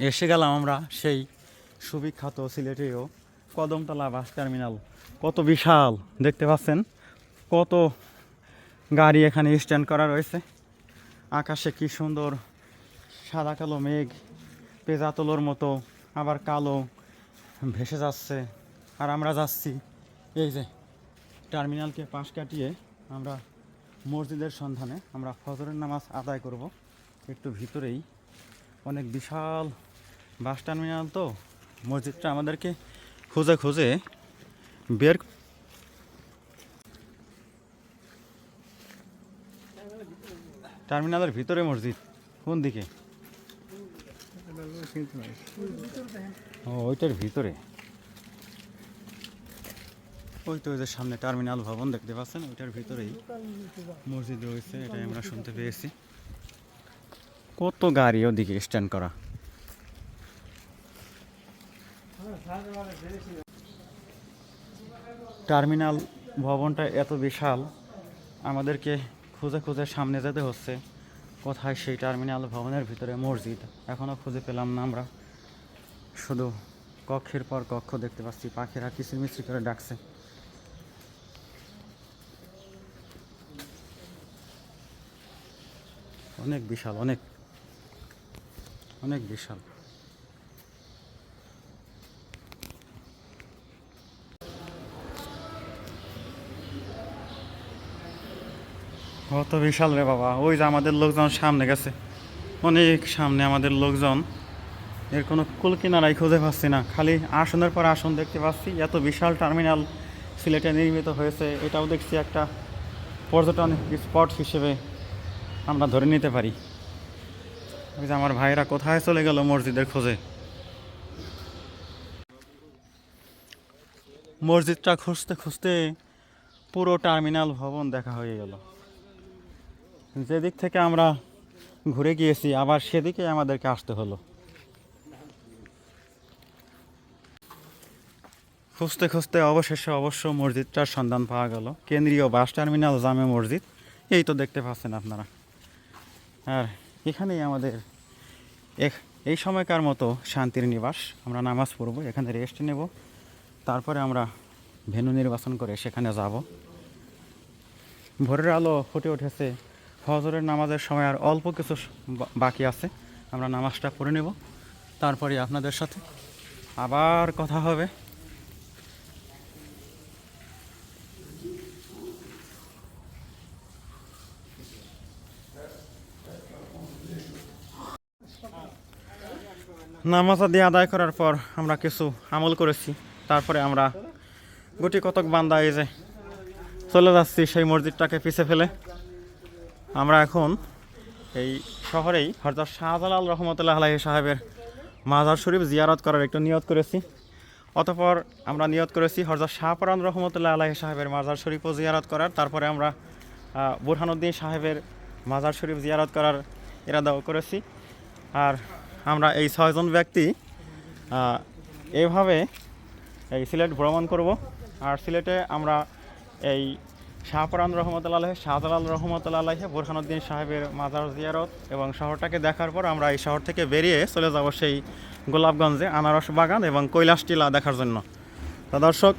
এসে গেলাম আমরা সেই সুবিখ্যাত সিলেটেও কদমতলা বাস টার্মিনাল। কত বিশাল দেখতে পাচ্ছেন, কত গাড়ি এখানে স্ট্যান্ড করা রয়েছে। আকাশে কি সুন্দর সাদা কালো মেঘ, পেঁজাতলোর মতো আবার কালো ভেসে যাচ্ছে। আর আমরা যাচ্ছি এই যে টার্মিনালকে পাশ কাটিয়ে আমরা মসজিদের সন্ধানে আমরা ফজরের নামাজ আদায় করব। একটু ভিতরেই অনেক বিশাল বাস টার্মিনাল, তো মসজিদটা আমাদেরকে খুঁজে খুঁজে বের। টার্মিনালের ভিতরে মসজিদ কোন দিকে? ও ওইটার ভিতরে, ওই তো ওই যে সামনে টার্মিনাল ভবন দেখতে পাচ্ছেন, ওইটার ভিতরেই মসজিদ রয়েছে, এটাই আমরা শুনতে পেয়েছি। কত গাড়ি ওদিকে স্ট্যান্ড করা। টার্মিনাল ভবনটা এত বিশাল, আমাদেরকে খুঁজে খুঁজে সামনে যেতে হচ্ছে। কোথায় সেই টার্মিনাল ভবনের ভিতরে মসজিদ এখনও খুঁজে পেলাম না আমরা। শুধু কক্ষের পর কক্ষ দেখতে পাচ্ছি, পাখিরা কিচিরমিচির করে ডাকছে। অনেক বিশাল, অনেক অনেক বিশাল। কত বিশাল রে বাবা! ওই যে আমাদের লোকজন সামনে গেছে, অনেক সামনে আমাদের লোকজন। এর কোনো কুল কিনারাই খুঁজে পাচ্ছি না, খালি আসনের পর আসন দেখতে পাচ্ছি। এত বিশাল টার্মিনাল সিলেটে নির্মিত হয়েছে, এটাও দেখছি একটা পর্যটন স্পট হিসেবে আমরা ধরে নিতে পারি। ওই যে আমার ভাইরা কোথায় চলে গেল মসজিদের খোঁজে। মসজিদটা খুঁজতে খুঁজতে পুরো টার্মিনাল ভবন দেখা হয়ে গেল। যেদিক থেকে আমরা ঘুরে গিয়েছি আবার সেদিকে আমাদেরকে আসতে হলো। খুঁজতে খুঁজতে অবশেষে অবশ্য মসজিদটার সন্ধান পাওয়া গেল। কেন্দ্রীয় বাস টার্মিনাল জামে মসজিদ, এই তো দেখতে পাচ্ছেন আপনারা। আর এখানেই আমাদের এই সময়কার মতো শান্তির নিবাস। আমরা নামাজ পড়ব, এখানে রেস্ট নেব, তারপরে আমরা ভেন্যু নির্বাচন করে সেখানে যাব। ভোরের আলো ফুটে উঠেছে, ফজরের নামাজের সময় আর অল্প কিছু বাকি আছে। আমরা নামাজটা পড়ে নেব, তারপরে আপনাদের সাথে আবার কথা হবে। নামাজ দিয়ে আদায় করার পর আমরা কিছু আমল করেছি, তারপরে আমরা গুটি কতক বান্দা এই যে চলে যাচ্ছি সেই মসজিদটাকে পিছে ফেলে। আমরা এখন এই শহরেই হযরত শাহজালাল রহমতুল্লাহ আলাইহি সাহেবের মাজার শরীফ জিয়ারত করার একটু নিয়ত করেছি। অতঃপর আমরা নিয়ত করেছি হযরত শাহপরান রহমতুল্লাহ আলাইহি সাহেবের মাজার শরীফও জিয়ারত করার। তারপরে আমরা বুরহানুদ্দিন সাহেবের মাজার শরীফ জিয়ারত করার ইরাদাও করেছি। আর আমরা এই 6 জন ব্যক্তি এইভাবে এই সিলেট ভ্রমণ করব। আর সিলেটে আমরা এই শাহপরান রহমতুল্লাহ আলাইহি, শাহজালাল রহমতুল্লাহ আলাইহি, বুরহানুদ্দিন সাহেবের মাজার জিয়ারত এবং শহরটাকে দেখার পর আমরা এই শহর থেকে বেরিয়ে চলে যাব সেই গোলাপগঞ্জে আনারস বাগান এবং কৈলাস টিলা দেখার জন্য। তো দর্শক,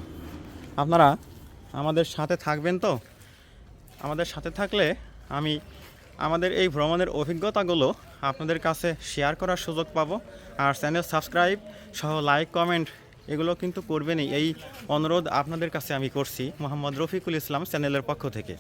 আপনারা আমাদের সাথে থাকবেন তো? আমাদের সাথে থাকলে আমি আমাদের এই ভ্রমণের অভিজ্ঞতাগুলো আপনাদের কাছে শেয়ার করার সুযোগ পাবো। আর চ্যানেল সাবস্ক্রাইব সহ লাইক কমেন্ট এগুলো কিন্তু করবেনই, এই অনুরোধ আপনাদের কাছে আমি করছি মোহাম্মদ রফিকুল ইসলাম চ্যানেলের পক্ষ থেকে।